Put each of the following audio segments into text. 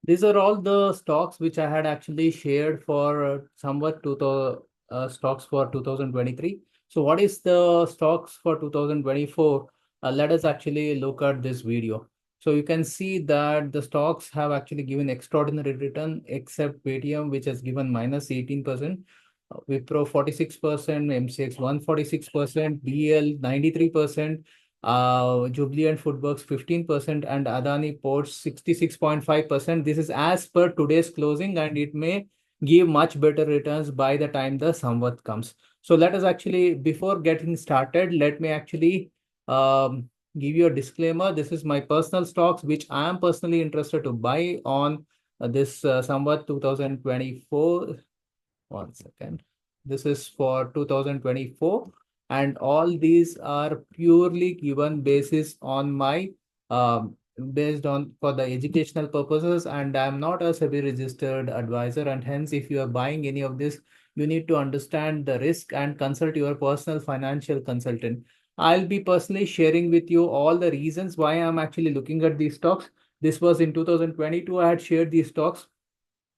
These are all the stocks which I had actually shared for somewhat to the stocks for 2023. So what is the stocks for 2024? Let us actually look at this video. So you can see that the stocks have actually given extraordinary return except Paytm, which has given minus 18%, Wipro 46%, MCX 146%, BL 93%, Jubilant Foodworks 15%, and Adani Ports 66.5%. This is as per today's closing, and it may give much better returns by the time the Samvat comes. So let us actually, before getting started, let me actually give you a disclaimer. This is my personal stocks, which I am personally interested to buy on this Samvat 2024. One second. This is for 2024, and all these are purely given basis on my based on for the educational purposes, and I'm not a SEBI registered advisor, and hence if you are buying any of this, you need to understand the risk and consult your personal financial consultant. I'll be personally sharing with you all the reasons why I'm actually looking at these stocks. This was in 2022. I had shared these stocks,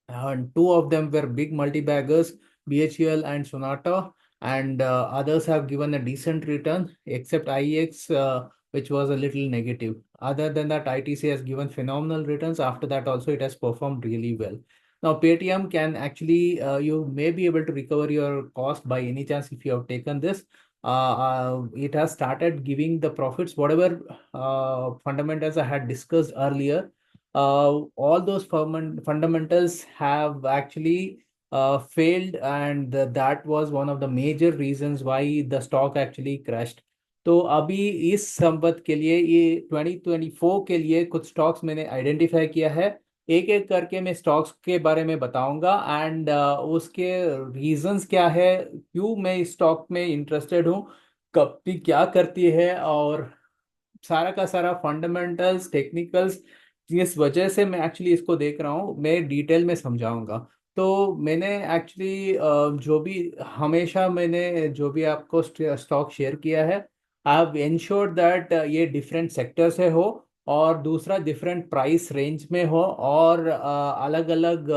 and two of them were big multi-baggers, BHEL and Sonata, and others have given a decent return, except IEX, which was a little negative. Other than that, ITC has given phenomenal returns. After that, also it has performed really well. Now, Paytm can actually, you may be able to recover your cost by any chance if you have taken this. It has started giving the profits, whatever fundamentals I had discussed earlier. All those fundamentals have actually failed, and that was one of the major reasons why the stock actually crashed. तो अभी इस संपत्ति के लिए, ये 2024 के लिए कुछ स्टॉक्स मैंने आइडेंटिफाई किया है। एक एक करके मैं स्टॉक्स के बारे में बताऊंगा, एंड उसके रीजंस क्या है, क्यों मैं इस स्टॉक में इंटरेस्टेड हूँ, कंपनी क्या करती है, और सारा का सारा फंडामेंटल्स टेक्निकल्स जिस वजह से मैं एक्चुअली इसको देख रहा हूँ, मैं डिटेल में समझाऊंगा। तो मैंने एक्चुअली जो भी हमेशा मैंने जो भी आपको स्टॉक शेयर किया है, आई हैव इंश्योर्ड दैट ये डिफरेंट सेक्टर से हो, और दूसरा डिफरेंट प्राइस रेंज में हो, और अलग अलग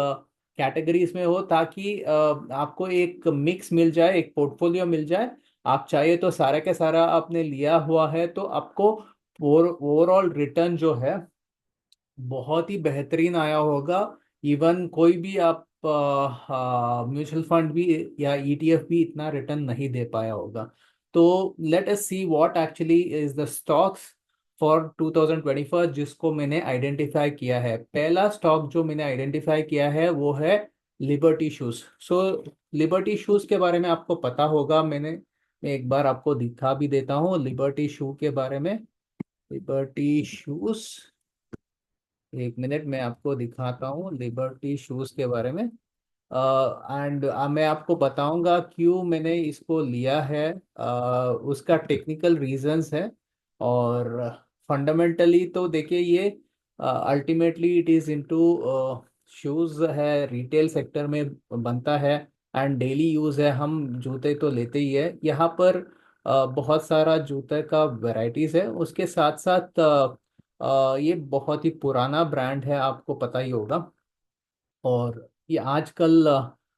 कैटेगरीज में हो, ताकि आपको एक मिक्स मिल जाए, एक पोर्टफोलियो मिल जाए। आप चाहे तो सारा का सारा आपने लिया हुआ है, तो आपको ओवरऑल रिटर्न जो है बहुत ही बेहतरीन आया होगा। इवन कोई भी आप म्यूचुअल फंड भी या ईटीएफ भी इतना रिटर्न नहीं दे पाया होगा। तो let us see what actually is the stocks for 2024 जिसको मैंने आइडेंटिफाई किया है। पहला स्टॉक जो मैंने आइडेंटिफाई किया है वो है लिबर्टी शूज। सो लिबर्टी शूज के बारे में आपको पता होगा, मैं एक बार आपको दिखा भी देता हूँ लिबर्टी शू के बारे में। लिबर्टी शूज, एक मिनट मैं आपको दिखाता हूँ लिबर्टी शूज के बारे में। एंड मैं आपको बताऊंगा क्यों मैंने इसको लिया है। उसका टेक्निकल रीजंस है, और फंडामेंटली तो देखिए, ये ultimately it is into shoes है, रिटेल सेक्टर में बनता है, एंड डेली यूज है। हम जूते तो लेते ही है यहाँ पर। बहुत सारा जूते का वैरायटीज है, उसके साथ साथ ये बहुत ही पुराना ब्रांड है, आपको पता ही होगा। और ये आजकल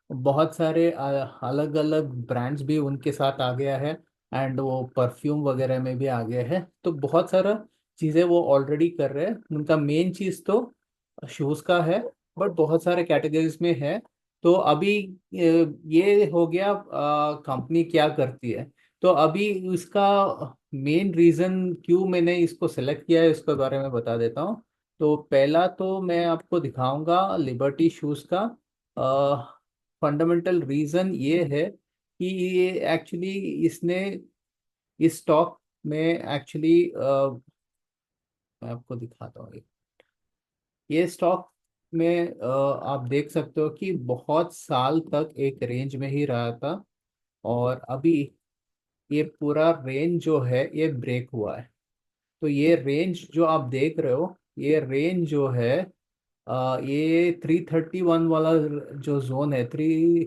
बहुत सारे अलग अलग ब्रांड्स भी उनके साथ आ गया है, एंड वो परफ्यूम वगैरह में भी आ गया है। तो बहुत सारा चीज़ें वो ऑलरेडी कर रहे हैं। उनका मेन चीज़ तो शूज़ का है, बट बहुत सारे कैटेगरीज में है। तो अभी ये हो गया कंपनी क्या करती है। तो अभी इसका मेन रीज़न क्यों मैंने इसको सेलेक्ट किया है इसके बारे में बता देता हूँ। तो पहला तो मैं आपको दिखाऊंगा लिबर्टी शूज का फंडामेंटल रीजन ये है कि ये एक्चुअली इसने इस स्टॉक में एक्चुअली मैं आपको दिखाता हूँ। ये स्टॉक में आप देख सकते हो कि बहुत साल तक एक रेंज में ही रहा था, और अभी ये पूरा रेंज जो है ये ब्रेक हुआ है। तो ये रेंज जो आप देख रहे हो, ये रेंज जो है ये 331 वाला जो जोन है, थ्री,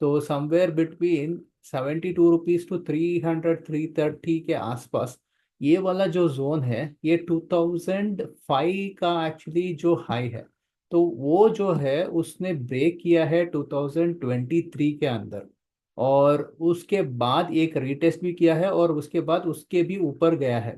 तो समवेयर बिटवीन 72 रुपीज टू 300 330 के आसपास, ये वाला जो जोन है ये 2005 का एक्चुअली जो हाई है। तो वो जो है उसने ब्रेक किया है 2023 के अंदर, और उसके बाद एक रीटेस्ट भी किया है और उसके बाद उसके भी ऊपर गया है।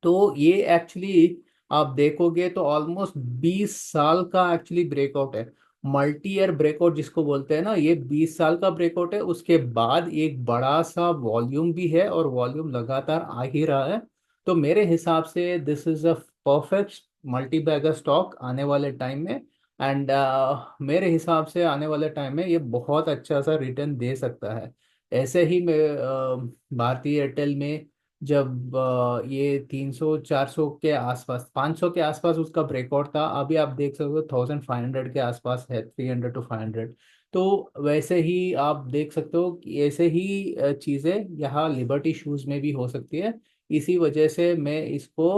तो ये एक्चुअली आप देखोगे तो ऑलमोस्ट 20 साल का एक्चुअली ब्रेकआउट है। मल्टी ईयर ब्रेकआउट जिसको बोलते हैं ना, ये 20 साल का ब्रेकआउट है। उसके बाद एक बड़ा सा वॉल्यूम भी है और वॉल्यूम लगातार आ ही रहा है। तो मेरे हिसाब से this is a perfect multi bagger stock आने वाले टाइम में। एंड मेरे हिसाब से आने वाले टाइम में ये बहुत अच्छा सा रिटर्न दे सकता है। ऐसे ही मैं भारतीय एयरटेल में जब ये 300 400 के आसपास, 500 के आसपास उसका ब्रेकआउट था, अभी आप देख सकते हो 1500 के आसपास है, 300 to 500। तो वैसे ही आप देख सकते हो कि ऐसे ही चीज़ें यहाँ लिबर्टी शूज में भी हो सकती है। इसी वजह से मैं इसको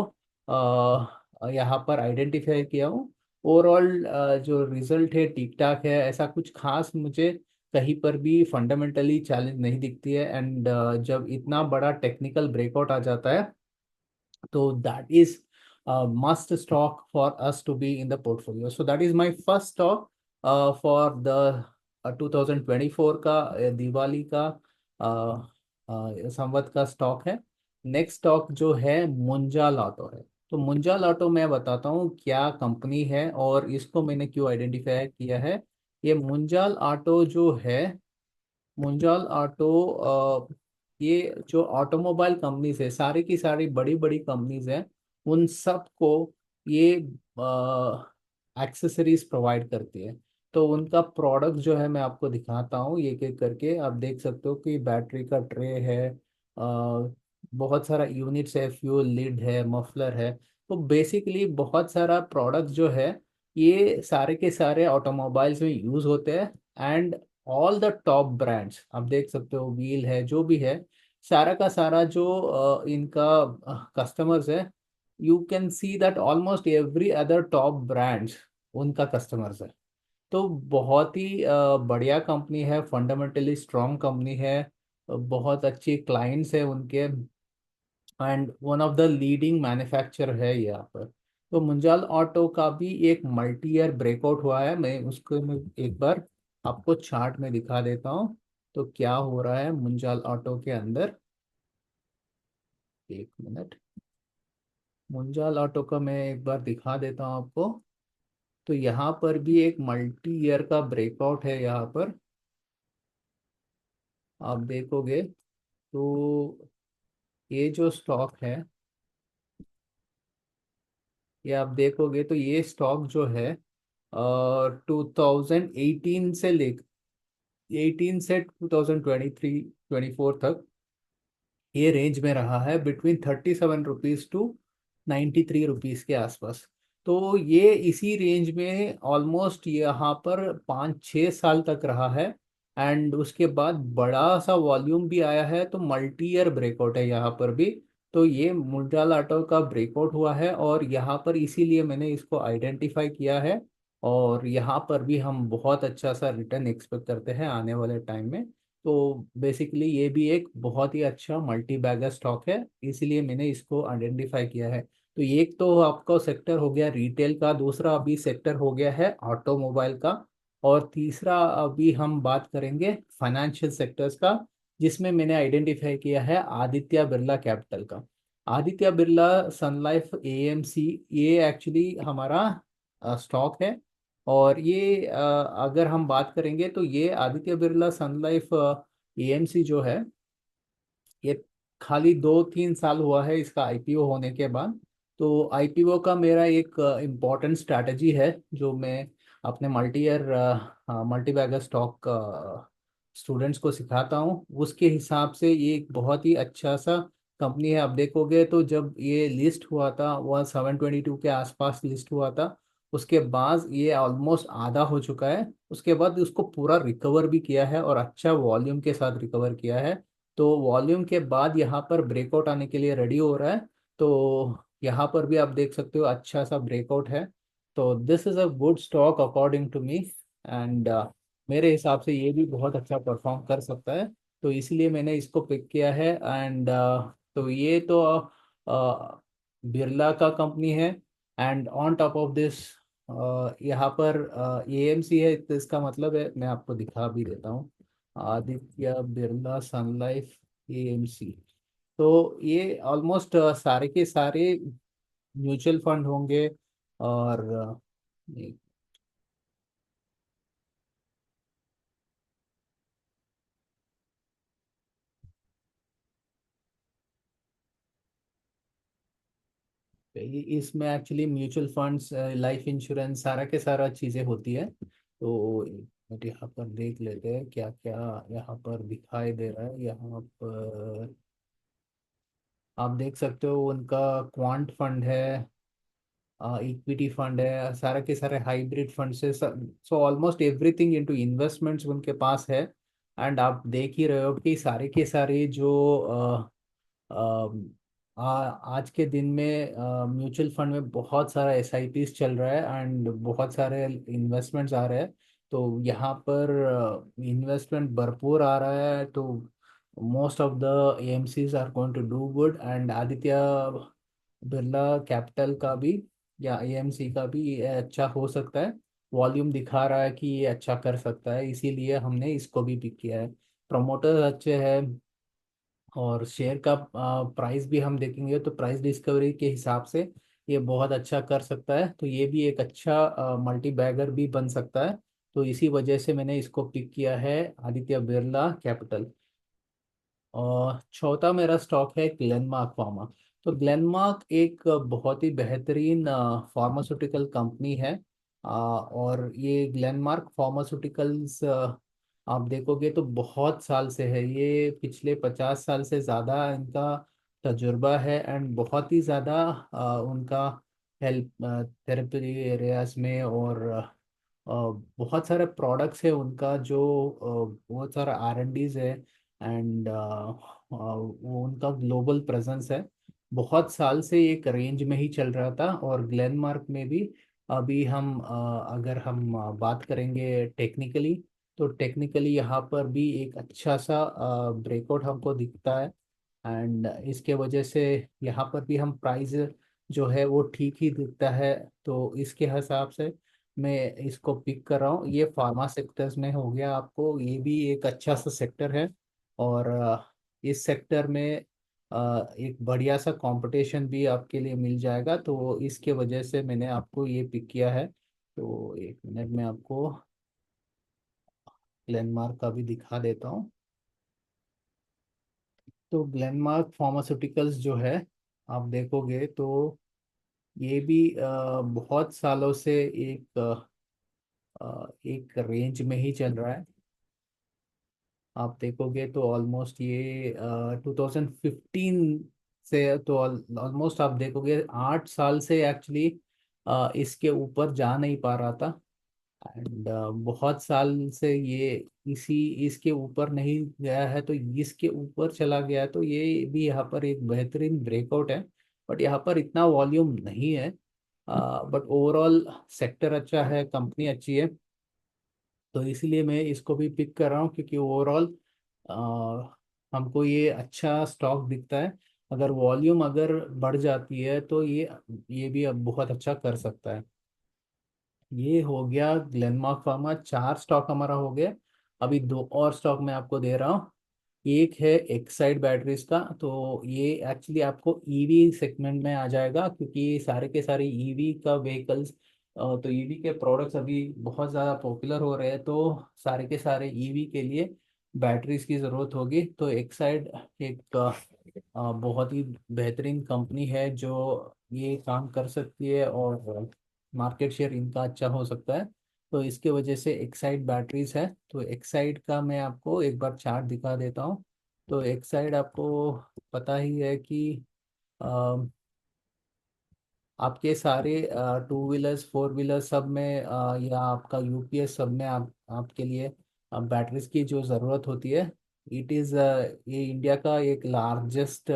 यहाँ पर आइडेंटिफाई किया हूँ। ओवरऑल जो रिजल्ट है ठीक ठाक है, ऐसा कुछ खास मुझे कहीं पर भी फंडामेंटली चैलेंज नहीं दिखती है। एंड जब इतना बड़ा टेक्निकल ब्रेकआउट आ जाता है तो that is must stock for us to be in the portfolio. So that is my first stock for the 2024 का दिवाली का संवत का स्टॉक है। नेक्स्ट स्टॉक जो है मुंजाल ऑटो है। तो मुंजाल ऑटो मैं बताता हूँ क्या कंपनी है और इसको मैंने क्यों आइडेंटिफाई किया है। ये मुंजाल ऑटो जो है, मुंजाल ऑटो ये जो ऑटोमोबाइल कंपनीज है, सारी की सारी बड़ी बड़ी कंपनीज हैं, उन सबको ये एक्सेसरीज प्रोवाइड करती है। तो उनका प्रोडक्ट जो है मैं आपको दिखाता हूँ एक एक करके। आप देख सकते हो कि बैटरी का ट्रे है, बहुत सारा यूनिट्स है, फ्यूल लिड है, मफलर है। तो बेसिकली बहुत सारा प्रोडक्ट जो है ये सारे के सारे ऑटोमोबाइल्स में यूज होते हैं। And all the top brands आप देख सकते हो, व्हील है, जो भी है, सारा का सारा जो इनका कस्टमर्स है, you can see that almost every other top brands उनका कस्टमर्स है। तो बहुत ही बढ़िया कंपनी है, फंडामेंटली स्ट्रॉन्ग कंपनी है, बहुत अच्छी क्लाइंट्स है उनके, and one of the leading manufacture है यहाँ पर। तो मुंजाल ऑटो का भी एक मल्टी ईयर ब्रेकआउट हुआ है। मैं एक बार आपको चार्ट में दिखा देता हूँ तो क्या हो रहा है मुंजाल ऑटो के अंदर। एक मिनट, मुंजाल ऑटो का मैं एक बार दिखा देता हूँ आपको। तो यहाँ पर भी एक मल्टी ईयर का ब्रेकआउट है यहाँ पर, आप देखोगे तो ये जो स्टॉक है, ये आप देखोगे तो ये स्टॉक जो है 2018 से ले 18 से 2023-24 तक ये रेंज में रहा है, बिटवीन 37 रुपीज टू 93 रुपीज के आसपास। तो ये इसी रेंज में ऑलमोस्ट यहाँ पर 5 6 साल तक रहा है। एंड उसके बाद बड़ा सा वॉल्यूम भी आया है, तो मल्टी ईयर ब्रेकआउट है यहाँ पर भी। तो ये मुंडाल ऑटो का ब्रेकआउट हुआ है और यहाँ पर इसीलिए मैंने इसको आइडेंटिफाई किया है। और यहाँ पर भी हम बहुत अच्छा सा रिटर्न एक्सपेक्ट करते हैं आने वाले टाइम में। तो बेसिकली ये भी एक बहुत ही अच्छा मल्टी बैगर स्टॉक है, इसीलिए मैंने इसको आइडेंटिफाई किया है। तो एक तो आपका सेक्टर हो गया रिटेल का, दूसरा अभी सेक्टर हो गया है ऑटोमोबाइल का, और तीसरा अभी हम बात करेंगे फाइनेंशियल सेक्टर्स का, जिसमें मैंने आइडेंटिफाई किया है आदित्य बिरला कैपिटल का। आदित्य बिरला सन लाइफ एएमसी, ये एक्चुअली हमारा स्टॉक है। और ये अगर हम बात करेंगे तो ये आदित्य बिरला सन लाइफ एएमसी जो है, ये खाली 2 3 साल हुआ है इसका आईपीओ होने के बाद। तो आईपीओ का मेरा एक इम्पॉर्टेंट स्ट्रैटेजी है जो मैं अपने multi year multi bagger stock students को सिखाता हूँ। उसके हिसाब से ये एक बहुत ही अच्छा सा कंपनी है। आप देखोगे तो जब ये लिस्ट हुआ था वह 722 के आसपास लिस्ट हुआ था, उसके बाद ये ऑलमोस्ट आधा हो चुका है। उसके बाद उसको पूरा रिकवर भी किया है और अच्छा वॉल्यूम के साथ रिकवर किया है। तो वॉल्यूम के बाद यहाँ पर ब्रेकआउट आने के लिए रेडी हो रहा है। तो यहाँ पर भी आप देख सकते हो अच्छा सा ब्रेकआउट है। तो this is a good stock according to me. And मेरे हिसाब से ये भी बहुत अच्छा परफॉर्म कर सकता है, तो इसलिए मैंने इसको पिक किया है। एंड तो ये तो बिरला का कंपनी है। And on top of this यहाँ पर एएमसी है, तो इसका मतलब है, मैं आपको दिखा भी देता हूँ। आदित्य बिरला सन लाइफ एएमसी। तो ये ऑलमोस्ट सारे के सारे म्यूचुअल फंड होंगे। और इसमें actually mutual funds, life insurance, सारा के सारा चीज़ें होती है। तो बट यहाँ पर देख लेते हैं क्या क्या यहाँ पर दिखाई दे रहा है। यहाँ पर आप देख सकते हो उनका क्वांट फंड है, इक्विटी फंड है, सारा के सारे हाइब्रिड फंड से। So almost everything into investments उनके पास है। एंड आप देख ही रहे हो कि सारे के सारे जो आज के दिन में म्यूचुअल फंड में बहुत सारा एसआईपीस चल रहा है एंड बहुत सारे इन्वेस्टमेंट्स आ रहे हैं। तो यहाँ पर इन्वेस्टमेंट भरपूर आ रहा है। तो most of the AMCs are going to do good. And Aditya Birla Capital का भी या एएमसी का भी ये अच्छा हो सकता है। वॉल्यूम दिखा रहा है कि ये अच्छा कर सकता है, इसीलिए हमने इसको भी पिक किया है। प्रमोटर अच्छे हैं। और शेयर का प्राइस भी हम देखेंगे तो प्राइस डिस्कवरी के हिसाब से ये बहुत अच्छा कर सकता है। तो ये भी एक अच्छा मल्टी बैगर भी बन सकता है। तो इसी वजह से मैंने इसको पिक किया है, आदित्य बिरला कैपिटल। और चौथा मेरा स्टॉक है ग्लेनमार्क फार्मा। तो ग्लेनमार्क एक बहुत ही बेहतरीन फार्मास्यूटिकल कंपनी है। और ये ग्लेनमार्क फार्मास्यूटिकल्स आप देखोगे तो बहुत साल से है, ये पिछले 50 साल से ज़्यादा इनका तजुर्बा है। एंड बहुत ही ज़्यादा उनका हेल्प थेरेपी एरियाज में और बहुत सारे प्रोडक्ट्स है उनका, जो बहुत सारा R&Ds है। एंड वो उनका ग्लोबल प्रेजेंस है। बहुत साल से एक रेंज में ही चल रहा था। और ग्लेनमार्क में भी अभी हम अगर हम बात करेंगे टेक्निकली, तो टेक्निकली यहाँ पर भी एक अच्छा सा ब्रेकआउट हमको दिखता है। एंड इसके वजह से यहाँ पर भी हम प्राइस जो है वो ठीक ही दिखता है। तो इसके हिसाब से मैं इसको पिक कर रहा हूँ। ये फार्मा सेक्टर्स में हो गया, आपको ये भी एक अच्छा सा सेक्टर है। और इस सेक्टर में एक बढ़िया सा कंपटीशन भी आपके लिए मिल जाएगा। तो इसके वजह से मैंने आपको ये पिक किया है। तो एक मिनट में आपको ग्लेनमार्क का भी दिखा देता हूँ। तो ग्लेनमार्क फार्मास्यूटिकल्स जो है, आप देखोगे तो ये भी बहुत सालों से एक रेंज में ही चल रहा है। आप देखोगे तो ऑलमोस्ट ये 2015 से, तो ऑलमोस्ट आप देखोगे 8 साल से एक्चुअली इसके ऊपर जा नहीं पा रहा था। एंड बहुत साल से ये इसी इसके ऊपर नहीं गया है, तो इसके ऊपर चला गया है। तो ये भी यहाँ पर एक बेहतरीन ब्रेकआउट है। बट यहाँ पर इतना वॉल्यूम नहीं है। बट ओवरऑल सेक्टर अच्छा है, कंपनी अच्छी है। तो इसीलिए मैं इसको भी पिक कर रहा हूँ, क्योंकि ओवरऑल हमको ये अच्छा स्टॉक दिखता है। अगर वॉल्यूम अगर बढ़ जाती है तो ये भी अब बहुत अच्छा कर सकता है। ये हो गया ग्लेनमार्क फार्मा, 4 स्टॉक हमारा हो गया। अभी दो और स्टॉक मैं आपको दे रहा हूँ। एक है एक्साइड बैटरीज का। तो ये एक्चुअली आपको ईवी सेगमेंट में आ जाएगा, क्योंकि ये सारे के सारे ईवी का व्हीकल्स, तो ईवी के प्रोडक्ट्स अभी बहुत ज़्यादा पॉपुलर हो रहे हैं। तो सारे के सारे ईवी के लिए बैटरीज की ज़रूरत होगी। तो एक्साइड एक बहुत ही बेहतरीन कंपनी है जो ये काम कर सकती है। और मार्केट शेयर इनका अच्छा हो सकता है। तो इसके वजह से एक्साइड बैटरीज है। तो एक्साइड का मैं आपको एक बार चार्ट दिखा देता हूँ। तो एक्साइड आपको पता ही है कि आपके सारे टू व्हीलर्स, फोर व्हीलर्स सब में या आपका यूपीएस सब में आपके लिए बैटरीज की जो ज़रूरत होती है। इट इज़ ये इंडिया का एक लार्जेस्ट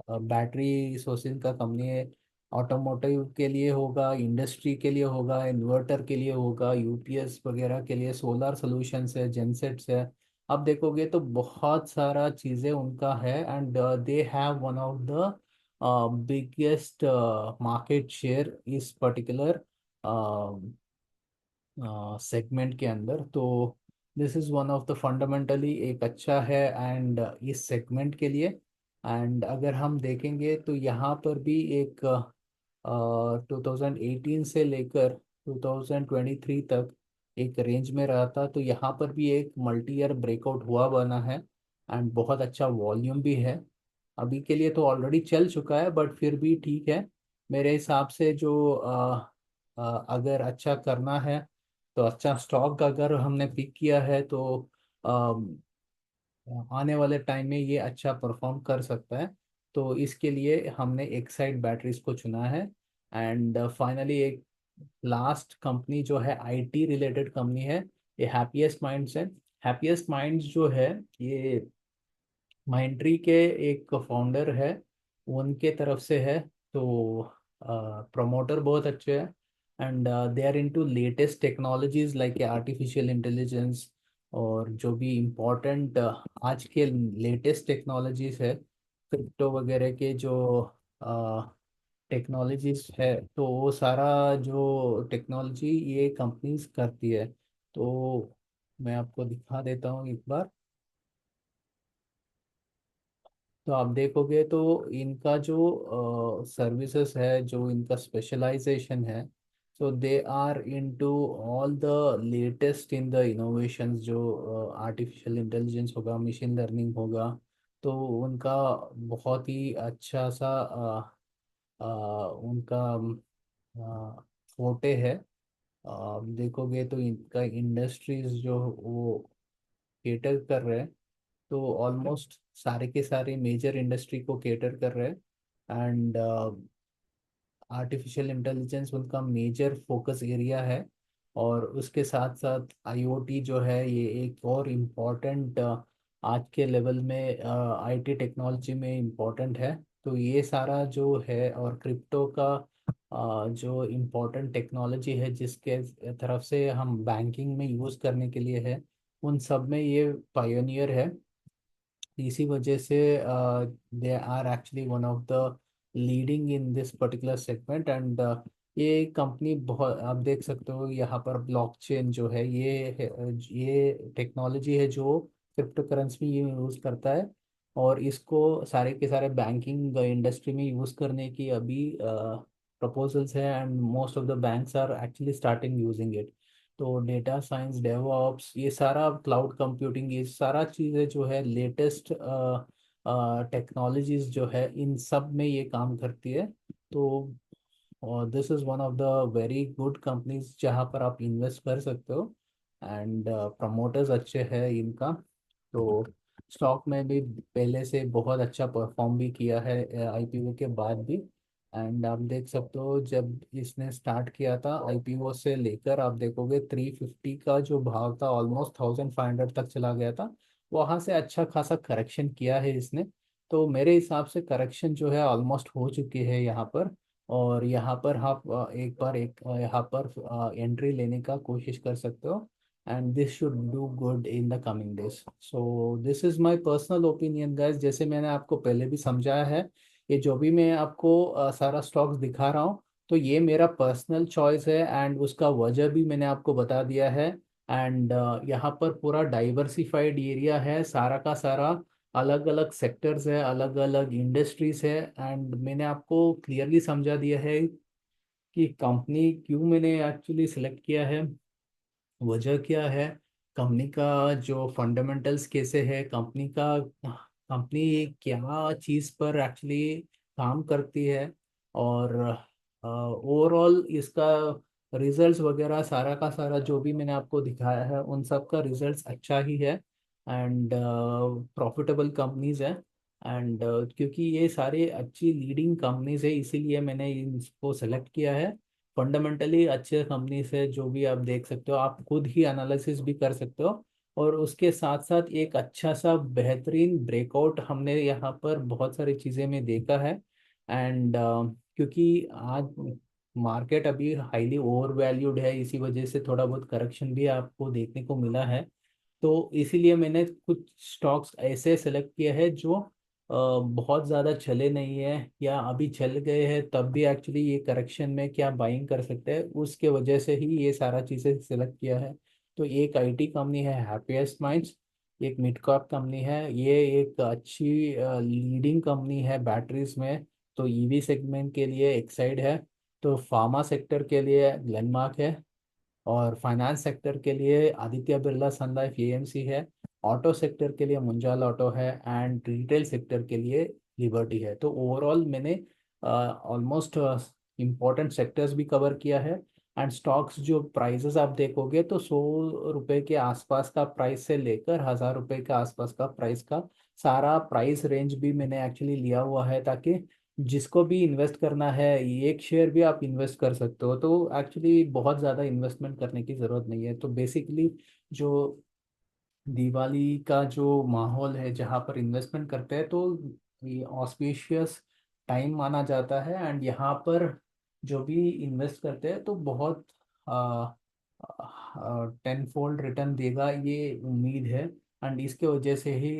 बैटरी सोर्सिंग का कंपनी है। ऑटोमोटिव के लिए होगा, इंडस्ट्री के लिए होगा, इन्वर्टर के लिए होगा, यूपीएस वगैरह के लिए, सोलर सॉल्यूशंस है, जेनसेट्स है। अब देखोगे तो बहुत सारा चीज़ें उनका है। And they have one of the biggest market share इस पर्टिकुलर सेगमेंट के अंदर। तो this is one of the fundamentally एक अच्छा है एंड इस सेगमेंट के लिए। एंड अगर हम देखेंगे तो यहाँ पर भी एक 2018 से लेकर 2023 तक एक रेंज में रहा था। तो यहाँ पर भी एक मल्टी ईयर ब्रेकआउट हुआ बना है एंड बहुत अच्छा वॉल्यूम भी है। अभी के लिए तो ऑलरेडी चल चुका है बट फिर भी ठीक है मेरे हिसाब से। जो अगर अच्छा करना है तो अच्छा स्टॉक अगर हमने पिक किया है तो अम, आने वाले टाइम में ये अच्छा परफॉर्म कर सकता है। तो इसके लिए हमने एक्साइड बैटरीज को चुना है। एंड फाइनली एक लास्ट कंपनी जो है आईटी रिलेटेड कंपनी है, ये हैप्पीएस्ट माइंड्स है। हैप्पीएस्ट माइंड्स जो है ये माइंट्री के एक फाउंडर है, उनके तरफ से है। तो प्रमोटर बहुत अच्छे हैं and they are into latest technologies like artificial intelligence और जो भी इम्पोर्टेंट आज के लेटेस्ट टेक्नोलॉजीज है, क्रिप्टो वगैरह के जो टेक्नोलॉजीज है, तो वो सारा जो टेक्नोलॉजी ये कंपनीज करती है। तो मैं आपको दिखा देता हूँ एक बार। तो आप देखोगे तो इनका जो सर्विसेज है, जो इनका स्पेशलाइजेशन है, so they are into all the latest in the innovations. जो आर्टिफिशियल इंटेलिजेंस होगा, मशीन लर्निंग होगा, तो उनका बहुत ही अच्छा सा उनका फोटे है। आप देखोगे तो इनका इंडस्ट्रीज जो वो केटर कर रहे हैं, तो ऑलमोस्ट सारे के सारे मेजर इंडस्ट्री को केटर कर रहे हैं। एंड आर्टिफिशियल इंटेलिजेंस उनका मेजर फोकस एरिया है। और उसके साथ साथ आईओटी जो है ये एक और इम्पॉर्टेंट आज के लेवल में आईटी टेक्नोलॉजी में इम्पॉर्टेंट है। तो ये सारा जो है और क्रिप्टो का जो इम्पोर्टेंट टेक्नोलॉजी है जिसके तरफ से हम बैंकिंग में यूज़ करने के लिए है, उन सब में ये पायोनियर है। इसी वजह से they are actually one of the leading in this particular segment. And ये कंपनी बहुत, आप देख सकते हो यहाँ पर ब्लॉकचेन जो है ये टेक्नोलॉजी है जो क्रिप्टो करेंसी में यूज़ करता है। और इसको सारे के सारे बैंकिंग इंडस्ट्री में यूज़ करने की अभी प्रपोजल्स है and most of the banks are actually starting using it. तो डेटा साइंस, डेवऑप्स, ये सारा क्लाउड कंप्यूटिंग, ये सारा चीज़ें जो है लेटेस्ट टेक्नोलॉजीज जो है इन सब में ये काम करती है। तो this is one of the very good companies जहाँ पर आप इन्वेस्ट कर सकते हो। एंड प्रमोटर्स अच्छे हैं इनका। तो स्टॉक में भी पहले से बहुत अच्छा परफॉर्म भी किया है आईपीओ के बाद भी। एंड आप देख सकते हो जब इसने स्टार्ट किया था आईपीओ से लेकर, आप देखोगे 350 का जो भाव था ऑलमोस्ट 1500 तक चला गया था। वहाँ से अच्छा खासा करेक्शन किया है इसने। तो मेरे हिसाब से करेक्शन जो है ऑलमोस्ट हो चुकी है यहाँ पर। और यहाँ पर आप एक यहाँ पर एंट्री लेने का कोशिश कर सकते हो। And this should do good in the coming days. So this is my personal opinion guys. जैसे मैंने आपको पहले भी समझाया है, ये जो भी मैं आपको सारा स्टॉक्स दिखा रहा हूँ, तो ये मेरा पर्सनल चॉइस है एंड उसका वजह भी मैंने आपको बता दिया है। एंड यहाँ पर पूरा डाइवर्सिफाइड एरिया है, सारा का सारा अलग अलग सेक्टर्स है, अलग अलग इंडस्ट्रीज है। एंड मैंने आपको क्लियरली समझा दिया है कि कंपनी क्यों मैंने एक्चुअली सिलेक्ट किया है, वजह क्या है, कंपनी का जो फंडामेंटल्स कैसे है, कंपनी क्या चीज़ पर एक्चुअली काम करती है। और ओवरऑल इसका रिजल्ट्स वगैरह सारा का सारा जो भी मैंने आपको दिखाया है उन सब का रिजल्ट्स अच्छा ही है। एंड प्रॉफिटेबल कंपनीज है। एंड क्योंकि ये सारे अच्छी लीडिंग कंपनीज है इसीलिए मैंने इनको सेलेक्ट किया है। फंडामेंटली अच्छे कंपनी से जो भी आप देख सकते हो, आप खुद ही एनालिसिस भी कर सकते हो। और उसके साथ साथ एक अच्छा सा बेहतरीन ब्रेकआउट हमने यहाँ पर बहुत सारी चीज़ें में देखा है। एंड क्योंकि आज मार्केट अभी हाईली ओवर वैल्यूड है, इसी वजह से थोड़ा बहुत करेक्शन भी आपको देखने को मिला है। तो इसीलिए मैंने कुछ स्टॉक्स ऐसे सेलेक्ट किए हैं जो बहुत ज़्यादा चले नहीं है या अभी चल गए हैं, तब भी एक्चुअली ये करेक्शन में क्या बाइंग कर सकते हैं, उसके वजह से ही ये सारा चीज़ें सिलेक्ट किया है। तो एक आईटी कंपनी है हैप्पीएस्ट माइंड्स, एक मिड कैप कंपनी है, ये एक अच्छी लीडिंग कंपनी है बैटरीज में। तो ईवी सेगमेंट के लिए एक्साइड है, तो फार्मा सेक्टर के लिए ग्लेनमार्क है, और फाइनेंस सेक्टर के लिए आदित्य बिरला सन लाइफ एएमसी है, ऑटो सेक्टर के लिए मुंजाल ऑटो है, एंड रिटेल सेक्टर के लिए लिबर्टी है। तो ओवरऑल मैंने ऑलमोस्ट इम्पोर्टेंट सेक्टर्स भी कवर किया है। एंड स्टॉक्स जो प्राइसेस आप देखोगे तो 100 रुपये के आसपास का प्राइस से लेकर 1000 रुपये के आसपास का प्राइस का सारा प्राइस रेंज भी मैंने एक्चुअली लिया हुआ है, ताकि जिसको भी इन्वेस्ट करना है, एक शेयर भी आप इन्वेस्ट कर सकते हो। तो एक्चुअली बहुत ज़्यादा इन्वेस्टमेंट करने की ज़रूरत नहीं है। तो बेसिकली जो दिवाली का जो माहौल है जहाँ पर इन्वेस्टमेंट करते हैं, तो ये ऑस्पिशियस टाइम माना जाता है। एंड यहाँ पर जो भी इन्वेस्ट करते हैं तो बहुत टेन फोल्ड रिटर्न देगा, ये उम्मीद है। एंड इसके वजह से ही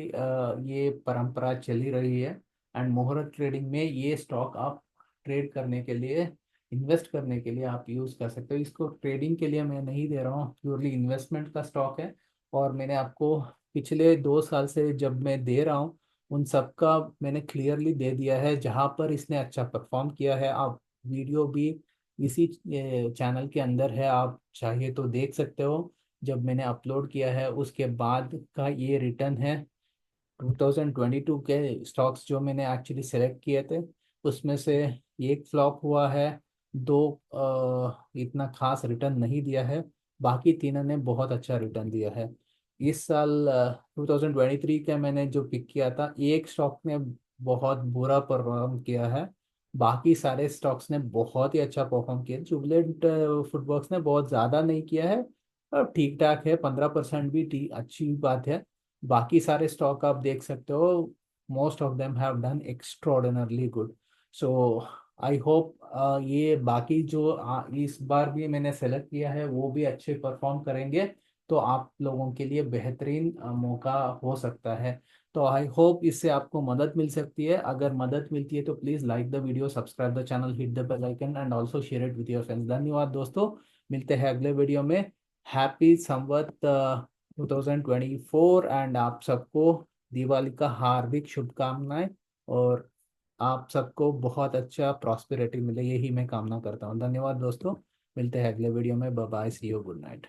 ये परंपरा चली रही है। एंड मुहूर्त ट्रेडिंग में ये स्टॉक आप ट्रेड करने के लिए, इन्वेस्ट करने के लिए आप यूज़ कर सकते हो। इसको ट्रेडिंग के लिए मैं नहीं दे रहा हूँ, प्योरली इन्वेस्टमेंट का स्टॉक है। और मैंने आपको पिछले 2 साल से जब मैं दे रहा हूँ, उन सब का मैंने क्लियरली दे दिया है। जहाँ पर इसने अच्छा परफॉर्म किया है, आप वीडियो भी इसी चैनल के अंदर है, आप चाहिए तो देख सकते हो। जब मैंने अपलोड किया है उसके बाद का ये रिटर्न है। 2022 के स्टॉक्स जो मैंने एक्चुअली सेलेक्ट किए थे, उसमें से एक फ्लॉप हुआ है, दो इतना खास रिटर्न नहीं दिया है, बाकी तीनों ने बहुत अच्छा रिटर्न दिया है। इस साल 2023 का मैंने जो पिक किया था, एक स्टॉक ने बहुत बुरा परफॉर्म किया है, बाकी सारे स्टॉक्स ने बहुत ही अच्छा परफॉर्म किया। जुबलेंट फूडवर्क्स ने बहुत ज़्यादा नहीं किया है, और ठीक ठाक है, 15% भी ठीक अच्छी बात है। बाकी सारे स्टॉक आप देख सकते हो, most of them have done extraordinarily good. So I hope ये बाकी जो इस बार भी मैंने सेलेक्ट किया है वो भी अच्छे परफॉर्म करेंगे, तो आप लोगों के लिए बेहतरीन मौका हो सकता है। तो आई होप इससे आपको मदद मिल सकती है। अगर मदद मिलती है तो please like the video, subscribe the channel, hit the bell icon, and also share it with your friends. धन्यवाद दोस्तों, मिलते हैं अगले वीडियो में। हैप्पी संवत 2024, एंड आप सबको दिवाली का हार्दिक शुभकामनाएं, और आप सबको बहुत अच्छा प्रॉस्पेरिटी मिले, यही मैं कामना करता हूँ। धन्यवाद दोस्तों, मिलते हैं अगले वीडियो में। Bye bye, see you, good night.